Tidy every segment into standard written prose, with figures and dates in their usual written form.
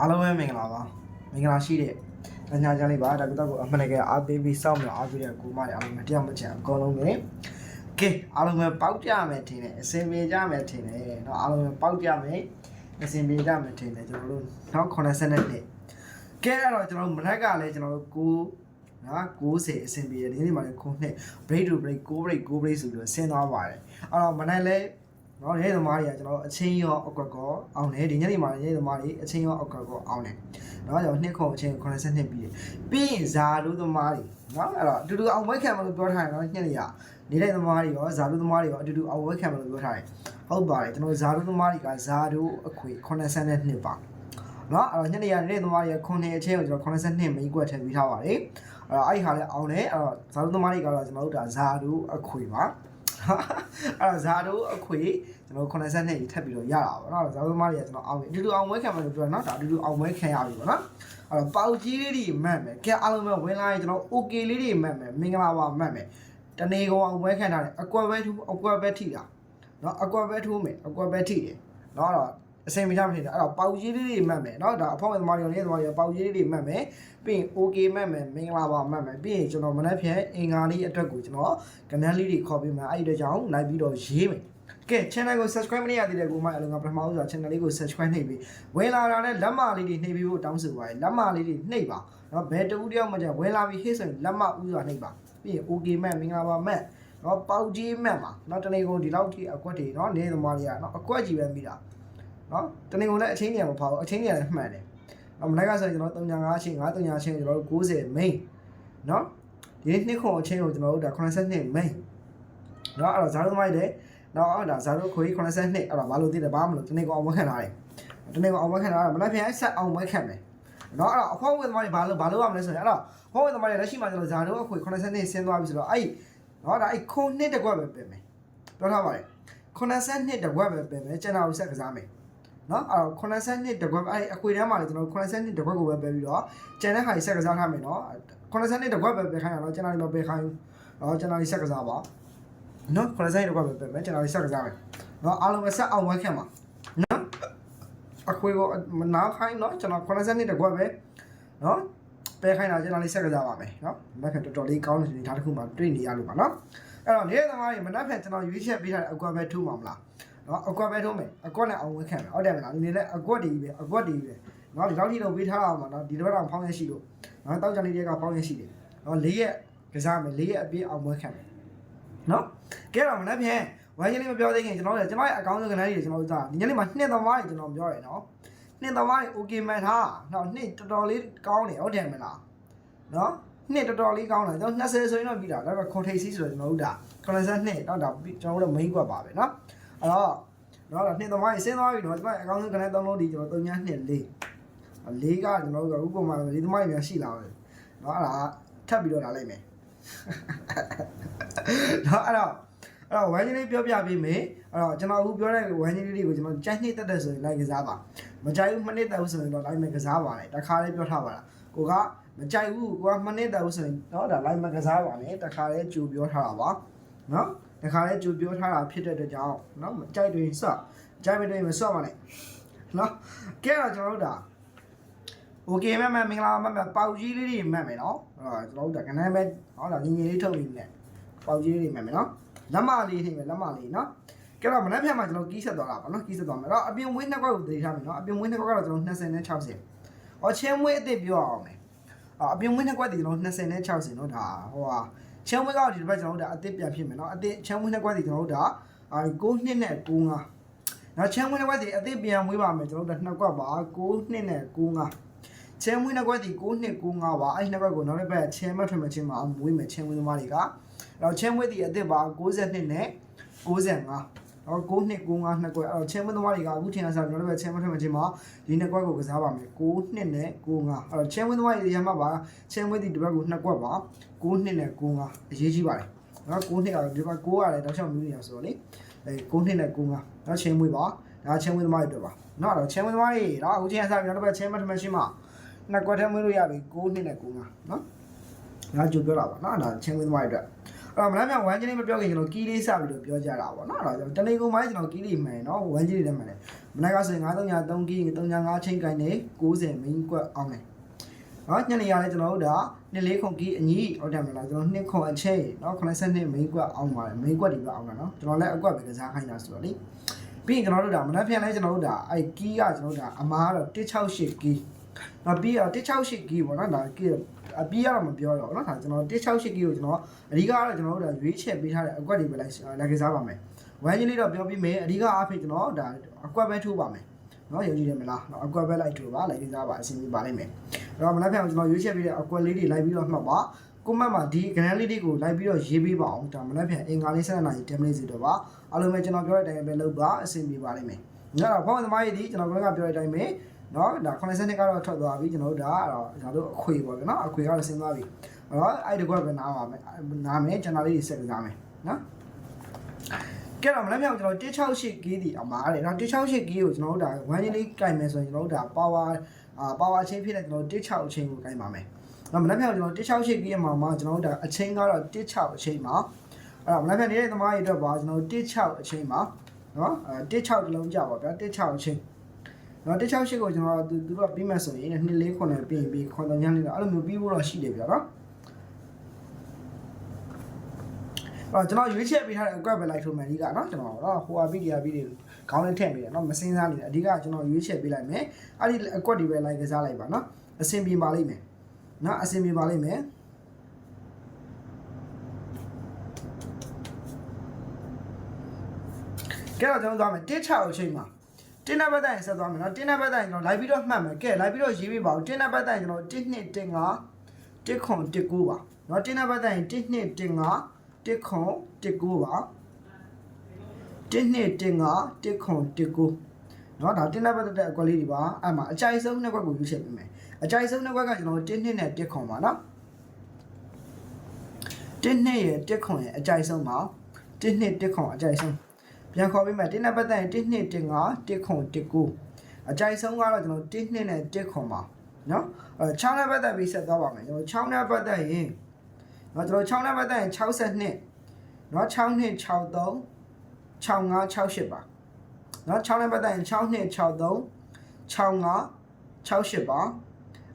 အားလုံးပဲမင်္ဂလာပါမင်္ဂလာရှိတဲ့ညချမ်းလေးပါဒါကတော့ကိုအမှန်တကယ်အားပေးပြီးစောင့်မျှော်အားပေးတဲ့ကိုမတွေအားလုံးမတရားမချမ်းအကုန်လုံးပဲကဲအားလုံးပဲပေါက်ကြမယ်ထင်တယ်အစင်ပြေကြမယ်ထင်တယ်เนาะအားလုံးပဲပေါက်ကြမယ်အစင်ပြေကြမယ်ထင်တယ်ကျွန်တော်တို့နောက်80နှစ်ကဲအဲ့တော့ကျွန်တော်တို့မနက်ကလည်းကျွန်တော်တို့90အစင်ပြေတယ်ဒီနေ့မှလည်းခုနှစ် break to break 9 break 9 break ဆိုပြီးတော့ဆင်းသွားပါတယ်အဲ့တော့မနက်လည်းနော်ရဲသမားတွေကကျွန်တော်အချင်းရောအကွက်ကောအောင်တယ်ဒီညနေမှာရဲသမားတွေအချင်းရောအကွက်ကောအောင်တယ်နော်ကျွန်တော်နှစ်ခုအချင်း82ပြီးတယ်ပြီးရင်ဇာလူသမားတွေနော်အဲ့တော့အတူတူအောင်ဝဲခံမလို့ပြောထားတယ်နော်ညနေရနေတဲ့သမားတွေရောဇာလူသမားတွေရောအတူတူအောင်ဝဲခံမလို့ပြောထားတယ်ဟုတ်ပါတယ်ကျွန်တော်ဇာလူသမားတွေကဇာတို့အခွေ82ပါနော်အဲ့တော့ညနေရနေတဲ့သမားတွေက9အချင်းကိုကျွန်တော်82မိကွက်ထည့်ပြီးထားပါတယ်အဲ့တော့အဲ့ဒီဟာလည်းအောင်တယ်အဲ့တော့ဇာလူသမားတွေကတော့ကျွန်တော်တို့ဒါဇာတို့အခွေပါအဲ့တော့ဇာတို့အခွေကျွန်တော်82ကြီးထပ်ပြီးတော့ရတာပါเนาะဇာတို့သမားတွေကကျွန်တော်အောင်ပြီအတူတူအောင်ဝဲခံမယ်လို့ပြောเนาะဒါအတူတူအောင်ဝဲခံရပြီပေါ့เนาะအဲ့တော့ပေါက်ကြီးလေးတွေမှတ်မယ်ကဲအားလုံးပဲဝင်လာရင်ကျွန်တော် okay လေးတွေမှတ်မယ်မင်္ဂလာပါမှတ်မယ်တနေကောင်အောင်ဝဲခံထားတယ်အကွက်ပဲထူအကွက်ပဲထိတာเนาะအကွက်ပဲထိုးမယ်အကွက်ပဲထိတယ်เนาะအဲ့တော့အစင်မကြမဖြစ်တယ်အဲ့တော့ပေါက်ကြီးလေးတွေမှတ်မယ်เนาะဒါအဖောက်ဝင်သမားတွေလေးသမားတွေပေါက်ကြီးလေးတွေမှတ်မယ်ပြီးရင် okay မှတ်မယ်မင်္ဂလာပါမှတ်မယ်ပြီးရင်ကျွန်တော်မနက်ဖြန်အင်္ဂါလေးအတွက်ကိုကျွန်တော်ကနန်းလေးတွေခေါ်ပေးမယ်အဲ့ဒီတော့ကြောင့်လိုက်ပြီးတော့ရေးမယ်ကဲ channel ကို subscribe မလုပ်ရသေးတဲ့ကိုမအလုံးကပထမဦးစွာ channel လေးကို subscribe နှိပ်ပြီးဝင်လာတာနဲ့လက်မလေးတွေနှိပ်ပြီးဖို့တောင်းဆိုပါတယ်လက်မလေးတွေနှိပ်ပါเนาะဘယ်တူတယောက်မှကြဝင်လာပြီးဟေ့ဆိုရင်လက်မဦးစွာနှိပ်ပါပြီးရင် okay မှတ်မင်္ဂလာပါမှတ်เนาะပေါက်ကြီးမှတ်ပါเนาะတနေ့ကုန်ဒီလောက်ထိအကွက်တွေเนาะနေသမားတွေကเนาะအကွက်ကြီးပဲမိတာเนาะတနေ့ကုန်လည်းအချင်းကြီးမဖောက်အချင်းကြီးလည်းမှန်တယ်မနေ့ကဆိုရင်ကျွန်တော်35အချင်း535အချင်းကျွန်တော်တို့90 main เนาะဒီနှစ်ခုအချင်းကိုကျွန်တော်တို့ဒါ82 main เนาะအဲ့တော့ဇာတ်သမိုင်းလည်းတော့အဲ့ဒါဇာတ်ခွေ82အဲ့တော့ဘာလို့သိတယ်ဘာမလို့တနေ့ကောင်အောင်မခံထားတယ်တနေ့ကောင်အောင်မခံထားတာမနေ့ပြန်ဆက်အောင်မခံမယ်เนาะအဲ့တော့အဖောက်ဝင်သမိုင်းဘာလို့ရမလဲဆိုရင်အဲ့တော့ဖောက်ဝင်သမိုင်းလက်ရှိမှာကျွန်တော်ဇာတ်အခွေ82ဆင်းသွားပြီဆိုတော့အဲ့เนาะဒါအဲ့ခုနှစ်တကွက်ပဲပြင်မယ်ပြောထားပါတယ်82တကွက်ပဲပြင်မယ်ကျန်တာကိုဆက်ကစားမယ်เนาะအဲ့တော့82တကွက်အဲ့အခွေထဲမှာလည်းကျွန်တော်82တကွက်ကိုပဲပြင်ပြီးတော့ကျန်တဲ့ဟာကြီးဆက်ကစားထားမယ်เนาะ82တကွက်ပဲပြင်ခိုင်းရတော့ကျန်တာတွေမပြင်ခိုင်းဘူးเนาะကျန်တာတွေဆက်ကစားပါနော်ခဏဆိုင်တော့ပဲပဲကျွန်တော်စက်ကစားမယ်နော်အားလုံးပဲဆက်အောင်ဝဲခံပါနော်အခွေကိုမနာခိုင်းနော်ကျွန်တော်90နှစ်တကွက်ပဲနော်ပဲခိုင်းတာကျွန်တော်လေးဆက်ကစားပါမယ်နော်မနက်ဖြန်တော်တော်လေးကောင်းတဲ့အနေထားတစ်ခုမှတွေ့နေရလို့ပါနော်အဲ့တော့နေတဲ့သမားတွေမနက်ဖြန်ကျွန်တော်ရွေးချက်ပေးထားတဲ့အကွက်ပဲထိုးမှာမလားနော်အကွက်ပဲထိုးမယ်အကွက်နဲ့အောင်ဝဲခံမယ်ဟုတ်တယ်မလားဒီနေ့လည်းအကွက်တည်းပဲအကွက်တည်းပဲနော်ဒီလောက်ထိတော့ပေးထားအောင်ပါနော်ဒီတစ်ပတ်တော့ဖောင်းရရှိလို့နော်တောက်ကြလေးတွေကဖောင်းရရှိတယ်နော်၄ရက်ကစားမယ်၄ရက်အပြည့်အောင်ဝဲခံမယ်နော်ကဲတော့မနေ့ဖြန်ဝိုင်းချင်းလေးမပြောသေးခင်ကျွန်တော်ရဲ့အကောင့်ကဏ္ဍလေးတွေကျွန်တော်တို့ဒီညလေးမှာနှစ်သမားတွေကျွန်တော်ပြောရနော်နှစ်သမားတွေ okay မှန်ထားနော်နှစ်တော်တော်လေးကောင်းတယ်ဟုတ်တယ်မလားနော်နှစ်တော်တော်လေးကောင်းတယ်ကျွန်တော်20ဆိုရင်တော့ပြီးတာဒါပေမဲ့ခွန်ထိပ်စီးဆိုတော့ကျွန်တော်တို့ဒါ92တော့ဒါကျွန်တော်တို့ main ကွက်ပါပဲနော်အဲ့တော့နော်နှစ်သမားတွေဆင်းသွားပြီနော်ကျွန်တော်အကောင့်ကဏ္ဍ3လုံးဒီကျွန်တော်3ည2 4 4ကကျွန်တော်တို့ကဥပမာလေးသမားတွေများရှိလာတယ်နော်အဲ့ဒါထပ်ပြီးတော့လာလိုက်မယ်နော်အဲ့တော့ဝိုင်းချင်းလေးပြောပြပေးမယ်အဲ့တော့ကျွန်တော်အခုပြောတဲ့ဝိုင်းချင်းလေးတွေကိုကျွန်တော်ကြိုက်နှစ်တက်ဆိုရင်လိုက်ကစားပါမကြိုက်ဘူး2နှစ်တက်ဆိုရင်တော့လိုက်မယ်ကစားပါလေတခါလေးပြောထားပါလားကိုကမကြိုက်ဘူးကိုက2နှစ်တက်ဆိုရင်တော့ဒါလိုက်မယ်ကစားပါလေတခါလေးကြိုပြောထားတာပါနော်တခါလေးကြိုပြောထားတာဖြစ်တဲ့အတွက်ကြောင့်နော်မကြိုက်တွေဆော့ကြိုက်မတွေမဆော့ပါနဲ့နော်ကဲတော့ကျွန်တော်တို့ဒါokay မင်္ဂလာမပေါက်ကြီးလေးတွေမှတ်မယ်နော်အဲ့တော့ကျွန်တော်တို့ကနန်းပဲဟောဒါညီညီလေးထုတ်နေတယ်ပေါက်ကြီးလေးတွေမှတ်မယ်နော်လက်မလေးထိမယ်လက်မလေးနော်ကဲတော့မနက်ဖြန်မှာကျွန်တော်ကီးဆက်သွားတာပါနော်ကီးဆက်သွားမယ်အဲ့တော့အပြင်ဝင်းနှစ်ခွက်ကိုသိထားမယ်နော်အပြင်ဝင်းနှစ်ခွက်ကတော့ကျွန်တော်20နဲ့60ဟောချင်းဝင်းအစ်စ်ပြောအောင်မယ်အပြင်ဝင်းနှစ်ခွက်ဒီကျွန်တော်20နဲ့60နော်ဒါဟိုဟာချင်းဝင်းကဒီတစ်ပတ်ကျွန်တော်တို့ဒါအစ်စ်ပြန်ဖြစ်မယ်နော်အစ်စ်ချင်းဝင်းနှစ်ခွက်ဒီကျွန်တော်တို့ဒါ9နှစ်နဲ့95နော်ချင်းဝင်းနှစ်ခွက်ဒီအစ်စ်ပြန်မွေးပါမယ်ကျွန်တော်တို့နှစ်ခွက်ပါ9နှစ်နဲ့95ချင်းဝင်းနှစ်ခွက်ဒီ9နှစ်95ပါအဲ့ဒီနှစ်ခွက်ကိုနောက်တစ်ပတ်ချင်းမထွင်မချင်းမအောင်မွေးမယ်ချင်းဝင်းသမားတွေကတော့ချင်းဝင်းဒီအစ်စ်ပါ92နဲ့95တော့9နှစ်95နှစ်ခွက်အဲ့တော့ချင်းဝင်းသမားတွေကအခုထင်ရစားနောက်တစ်ပတ်ချင်းမထွင်မချင်းမဒီနှစ်ခွက်ကိုကစားပါမယ်9နှစ်နဲ့95အဲ့တော့ချင်းဝင်းသမားတွေရမှာပါချင်းဝင်းဒီတစ်ပတ်ကိုနှစ်ခွက်ပါ9နှစ်နဲ့95အရေးကြီးပါတယ်နော်9နှစ်ကဒီပတ်9ရတယ်တောက်ချောက်မျိုးနေရဆိုတော့လေအဲ9နှစ်နဲ့95တော့ချင်းဝင်းပါဒါချင်းဝင်းသမားတွေတွေ့ပါနော်တော့ချင်းဝင်းသမားတွေတော့အခုထင်ရစားနောက်တစ်ပတ်ချင်းမထွင်မချင်းမနှစ်ကွက်ထဲမွေးလို့ရပြီ9နှစ်နဲ့95နော်ငါကြိုပြောတာပါနော်ဒါချင်းဝင်းသမားတွေအတွက် အဲ့တော့မနေ့ကဝမ်းကြီးလေးမပြောခင်ကျွန်တော်ကီးလေးစပြီးတော့ပြောကြတာပေါ့နော်အဲ့တော့တနေကုန်ပိုင်းကျွန်တော်ကီးလေးမှန်နော်ဝမ်းကြီးလေးလည်းမှန်တယ်မနေ့ကဆိုရင်933ကီး35ချင်းကိုင်းနေ90 main ကွက်အောင်တယ်နော်ညနေရလဲကျွန်တော်တို့ဒါ24ခုကီးအညီဟုတ်တယ်မလားကျွန်တော်2ခုအချိန်နော်82 main ကွက်အောင်ပါတယ် main ကွက်တွေပဲအောင်တာနော်ကျွန်တော်လည်းအကွက်ပဲကစားခိုင်းတာဆိုတော့လေပြီးရင်ကျွန်တော်တို့ဒါမနေ့ပြန်လဲကျွန်တော်တို့ဒါအဲ့ကီးကကျွန်တော်တို့ဒါအမားကတော့168ကီးနော်ပြီးတော့168ကီးပေါ့နော်ဒါကီးအပြီးရတော့မပြောတော့ဘူးเนาะဒါကျွန်တော်168ကီကိုကျွန်တော်အဓိကကတော့ကျွန်တော်တို့ဒါရွေးချက်ပေးထားတဲ့အကွက်တွေပဲလိုက်ကစားပါမယ်ဝမ်းကြီးလေးတော့ပြောပြီးမယ်အဓိကအားဖြင့်ကျွန်တော်ဒါအကွက်ပဲထိုးပါမယ်เนาะယုံကြည်တယ်မလားအကွက်ပဲလိုက်ထိုးပါလိုက်ကစားပါအဆင်ပြေပါလိမ့်မယ်အဲ့တော့မနက်ဖြန်ကျွန်တော်ရွေးချက်ပေးတဲ့အကွက်လေးတွေလိုက်ပြီးတော့မှတ်ပါကွန်မန့်မှာဒီကဏ္ဍလေးတွေကိုလိုက်ပြီးတော့ရေးပေးပါအောင်ဒါမနက်ဖြန်အင်္ဂါလေး7နာရီ10မိနစ်စီတော့ပါအားလုံးပဲကျွန်တော်ပြောတဲ့အတိုင်းပဲလုပ်ပါအဆင်ပြေပါလိမ့်မယ်ညတော့ဘောင်းသမားကြီးဒီကျွန်တော်ကပြောတဲ့အတိုင်းပဲနော်ဒါ82ကတော့ထွက်သွားပြီကျွန်တော်တို့ဒါတော့ကျွန်တော်တို့အခွေပေါ့ဗျာနော်အခွေကတော့ဆင်းသွားပြီအဲ့တော့အဲ့ဒီကွက်ပဲနားပါမယ်နားမယ်ကျွန်တော်လေးတွေဆက်ကစားမယ်နော်ကဲတော့မနေ့ကကျွန်တော်168ကီးဒီအမားတယ်နော်168ကီးကိုကျွန်တော်တို့ဒါဝမ်းကြီးလေးကင်မယ်ဆိုရင်ကျွန်တော်တို့ဒါပါဝါချင်းဖြစ်တဲ့ကျွန်တော်16အချိန်ကိုကင်ပါမယ်နော်မနေ့ကကျွန်တော်168ကီးအမှာကျွန်တော်တို့ဒါအချိန်ကတော့16အချိန်မှာအဲ့တော့မနေ့ကနေတဲ့သမားတွေအတွက်ပါကျွန်တော်16အချိန်မှာနော်16တလုံးကြပါဗျာ16အချိန်နော်168ကိုကျွန်တော်သူတို့ပြီးမှဆိုရင်249ပြင်ပြီးခွန်တော်ညနေတော့အဲ့လိုမျိုးပြီးဖို့တော့ရှိတယ်ဗျာနော်အဲ့ကျွန်တော်ရွေးချက်ပေးထားတဲ့အကွက်ပဲလိုက်ထိုးမယ်ဒီကနော်ကျွန်တော်ဟိုဟာပြီးဒီဟာပြီးတွေခေါင်းလေးထည့်ပေးတယ်နော်မစင်းစားနေတယ်အဓိကကျွန်တော်ရွေးချက်ပေးလိုက်မယ်အဲ့ဒီအကွက်တွေပဲလိုက်ကစားလိုက်ပါနော်အဆင်ပြေပါလိမ့်မယ်နော်အဆင်ပြေပါလိမ့်မယ်ကဲတော့ကျွန်တော်သွားမယ်16အချိန်မှာတင်းနံပါတ်တိုင်းဆက်သွားမယ်နော်တင်းနံပါတ်တိုင်းကျွန်တော်လိုက်ပြီးတော့မှတ်မယ်ကဲလိုက်ပြီးတော့ရေးပေးပါဦးတင်းနံပါတ်တိုင်းကျွန်တော်1 2 1 5 1ခွန်1 9ပါနော်တင်းနံပါတ်တိုင်း1 2 1 5 1ခွန်1 9ပါ1 2 1 5 1ခွန်1 9နော်ဒါတင်းနံပါတ်တဲ့အကွက်လေးတွေပါအဲ့မှာအကြိုက်ဆုံးနှစ်ကွက်ကိုရွေးချယ်ပေးမယ်အကြိုက်ဆုံးနှစ်ကွက်ကကျွန်တော်1 2နဲ့1ခွန်ပါနော်1 2ရဲ့1ခွန်ရဲ့အကြိုက်ဆုံးပါ1 2 1ခွန်အကြိုက်ဆုံးပြန်ခေါ်ပေးမယ်တင်းနံပါတ်တိုင်း1 2 1 5 1ခွန်1 9အကြိုက်ဆုံးကတော့ကျွန်တော်1 2နဲ့1ခွန်ပါနော်6နံပါတ်တိုင်းပြီးဆက်သွားပါမယ်ကျွန်တော်6နံပါတ်တိုင်းရင်နော်ကျွန်တော်6နံပါတ်တိုင်း62နော်6 2 63 65 68ပါနော်6နံပါတ်တိုင်း6 2 63 65 68ပါ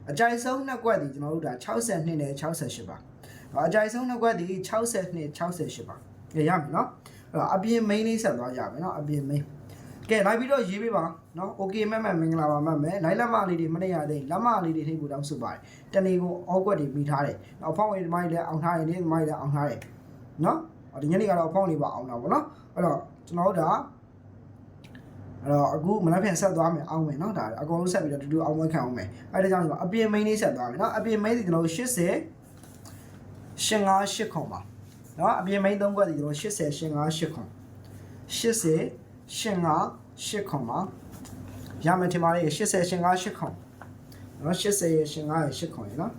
အကြိုက်ဆုံးနှစ်ကွက်ဒီကျွန်တော်တို့ဒါ62နဲ့68ပါအကြိုက်ဆုံးနှစ်ကွက်ဒီ62 68ပါရပြီနော်အပြင် main လေးဆက်သွားကြမယ်เนาะအပြင် main ကဲလိုက်ပြီးတော့ရေးပေးပါเนาะ okay မင်္ဂလာပါမမယ်လိုက်လက်မလေးတွေမနေရသေးလက်မလေးတွေထိပ်ဖို့တောင်းဆိုပါတယ်တနေကိုအောက်ကွက်တွေပြီးထားတယ်နောက်ဖောင်းဝင်ဒီမိုင်းလည်းအောင်ထားတယ်နေဒီမိုင်းလည်းအောင်ထားတယ်เนาะဒီညနေကတော့ဖောင်းနေပါအောင်တာပေါ့เนาะအဲ့တော့ကျွန်တော်တို့ဒါအဲ့တော့အခုမနက်ဖြန်ဆက်သွားမယ်အောင်မယ်เนาะဒါအကုန်လုံးဆက်ပြီးတော့တူတူအောင်မခံအောင်မယ်အဲ့ဒါကြောင့်ကျွန်တော်အပြင် main လေးဆက်သွားမယ်เนาะအပြင် main ဒီကျွန်တော်တို့80 85 8ခွန်ပါနော်အပြင်မိန်း3ခွက်ဒီကျွန်တော်80 85 8ခွန်80 85 8ခွန်ပါရမယ်ထင်ပါလေ80 85 8ခွန်နော်80 85 8ခွန်ရနော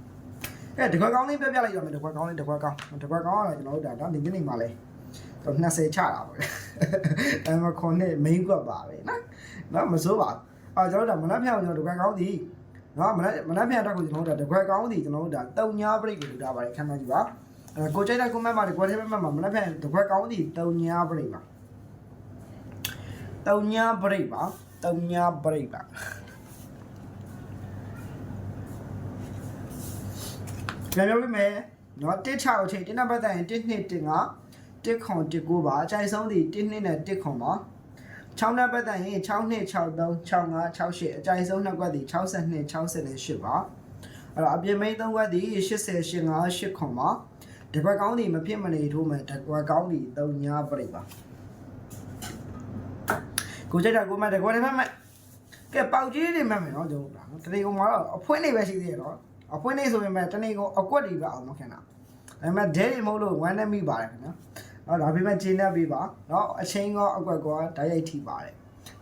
်တကွက်ကောင်းလေးပြပြလိုက်ရမယ်တကွက်ကောင်းလေးတကွက်ကောင်းကတော့ကျွန်တော်တို့ဒါဒီနေ့မှာလဲတော့20ချတာပါပဲအဲမှာခွန်နဲ့ main ကွက်ပါပဲနော်မစိုးပါကျွန်တော်တို့ဒါမနက်ဖြန်ကျွန်တော်တကွက်ကောင်းဒီနော်မနက်ဖြန်အတွက်ကိုကျွန်တော်တို့ဒါတကွက်ကောင်းဒီကျွန်တော်တို့ဒါတုံညာပရိတ်ကိုလုပ်တာပါတယ်ခံမှန်းကြည့်ပါကိုကြိုက်တဲ့ comment ပါတယ်ကိုထဲမှာမနေ့ကတကွက်ကောင်းဒီတုံညာပရိတ်ပါတုံညာပရိတ်ပါတုံညာပရိတ်ပါပြန်ပြောပြမယ်နော်16အချိန်တင်းနံပါတ်တိုင်း1 2 1 5 1ခွန်1 9ပါအကြိုက်ဆုံးဒီ1 2နဲ့1ခွန်ပါ6နံပါတ်တိုင်း6 2 63 65 68အကြိုက်ဆုံးနှစ်ကွက်ဒီ62 68ပါအဲ့တော့အပြင်မိန်း3ကွက်ဒီ80 85 8ခွန်ပါတကွက်ကောင်းဒီမဖြစ်မနေထိုးမယ်တကွက်ကောင်းဒီ3ညာပရိတ်ပါကိုကြိုက်တာကိုမတကွက်လေးမှတ်ကဲပေါက်ကြီးတွေမှတ်မယ်နော်ကျွန်တော်တနေ့ကောင်မှာတော့အဖွင့်နေပဲရှိသေးတယ်နော်အဖွင့်နေဆိုရင်ပဲတနေ့ကောင်အကွက်တွေပဲအောင်မခံတာဒါပေမဲ့ဒဲတွေမဟုတ်လို့ဝမ်းနဲ့မိပါတယ်ခင်ဗျာနော်ဒါပေမဲ့ဂျင်းနဲ့ပြီးပါနော်အချင်းကောအကွက်ကောဓာတ်ရိုက်ထိပါတယ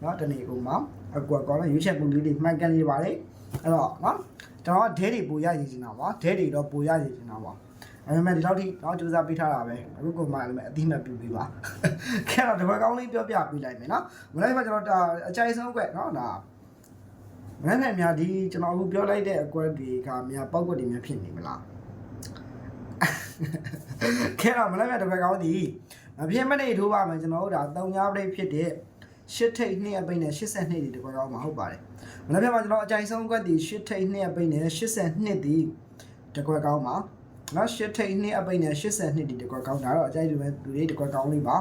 ်နော်တနေ့ကောင်မှာအကွက်ကောနဲ့ရွေးချက်မှုလေးတွေမှန်ကန်နေပါတယ်အဲ့တော့နော်ကျွန်တော်ဒဲတွေပူရရည်နေတာပါဒဲတွေတော့ပူရရည်နေတာပါအဲ့မဲ့ဒီလောက်ထိတော့စူးစမ်းပေးထားတာပဲအခုကိုမှလည်းအတိမတ်ပြပြီးပါခဲတော့တကွက်ကောင်းလေးပြောပြပေးလိုက်မယ်နော်မနေ့ကကျွန်တော်အကြိုက်ဆုံးကွက်နော်ဒါမနေ့ကများဒီကျွန်တော်အခုပြောလိုက်တဲ့အကွက်တွေကများပေါက်ကွက်တွေများဖြစ်နေမလား ခဲတော့မလည်းမြတ်တစ်ခွက်ကောင်းသည်မဖြစ်မနေထိုးပါမယ်ကျွန်တော်တို့ဒါ3ညပရိတ်ဖြစ်တဲ့8ထိပ်2အပိတ်နဲ့82ဒီတစ်ခွက်ကောင်းမှာဟုတ်ပါတယ်မလည်းမြတ်မှာကျွန်တော်အကြိုက်ဆုံးကွက်ဒီ8ထိပ်2အပိတ်နဲ့82ဒီတစ်ခွက်ကောင်းမှာနော်8ထိပ်2အပိတ်နဲ့82ဒီတစ်ခွက်ကောင်းဒါတော့အကြိုက်လူတွေတစ်ခွက်ကောင်းလေးပါ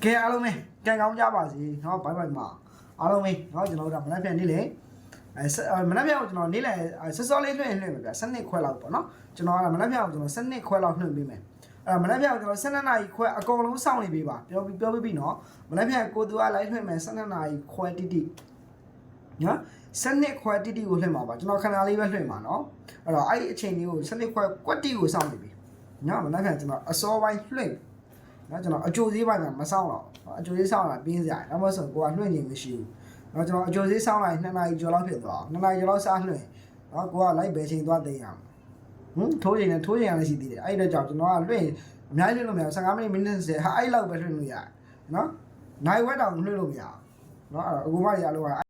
ကဲအားလုံးပဲကြံကောင်းကြပါစေနော်ဘိုင်ဘိုင်မှာအားလုံးပဲနော်ကျွန်တော်တို့ဒါမလည်းပြန်နေလေမနက်ဖြန်ကိုကျွန်တော်နေ့လည်စောလေးလွှင့်မယ်ဗျ7ခွဲလောက်ပေါ့နော်ကျွန်တော်ကမနက်ဖြန်ကိုကျွန်တော်7ခွဲလောက်လွှင့်ပေးမယ်အဲ့မနက်ဖြန်ကိုကျွန်တော်12နာရီခွဲအကုန်လုံးစောင့်နေပေးပါပြောပြီးနော်မနက်ဖြန်ကိုသူကလိုက်လွှင့်မယ်12နာရီခွဲတိနော်7ခွဲတိကိုလွှင့်မှာပါကျွန်တော်ခဏလေးပဲလွှင့်မှာနော်အဲ့တော့အဲ့ဒီအချိန်လေးကို7ခွဲကွက်တိကိုစောင့်နေပြီနော်မနက်ဖြန်ကျွန်တော်အစောပိုင်းလွှင့်နော်ကျွန်တော်အကျိုးသေးပိုင်းမှာမစောင့်တော့အကျိုးသေးစောင့်လာပြင်းစရာဒါမှမဟုတ်ကိုကလွှင့်နေမရှိဘူးနော်ကျွန်တော်အကျိုးသေးစောင့်လိုက်2နာရီကျော်လောက်ဖြစ်သွား2နာရီကျော်လောက်စားလွှင့်နော်ကိုကလိုက်ဘယ်ချိန်သွားသိရမှာထိုးချိန်နဲ့ထိုးချိန်ရလည်းရှိသေးတယ်အဲ့ဒါကြောင့်ကျွန်တော်ကလွှင့်အများကြီးလွှင့်လို့မရ15မိနစ်30ဟာအဲ့လောက်ပဲလွှင့်လို့ရတယ်နော်နိုင်ဝက်တောင်လွှင့်လို့မရနော်အဲ့တော့အကူမတွေအလိုက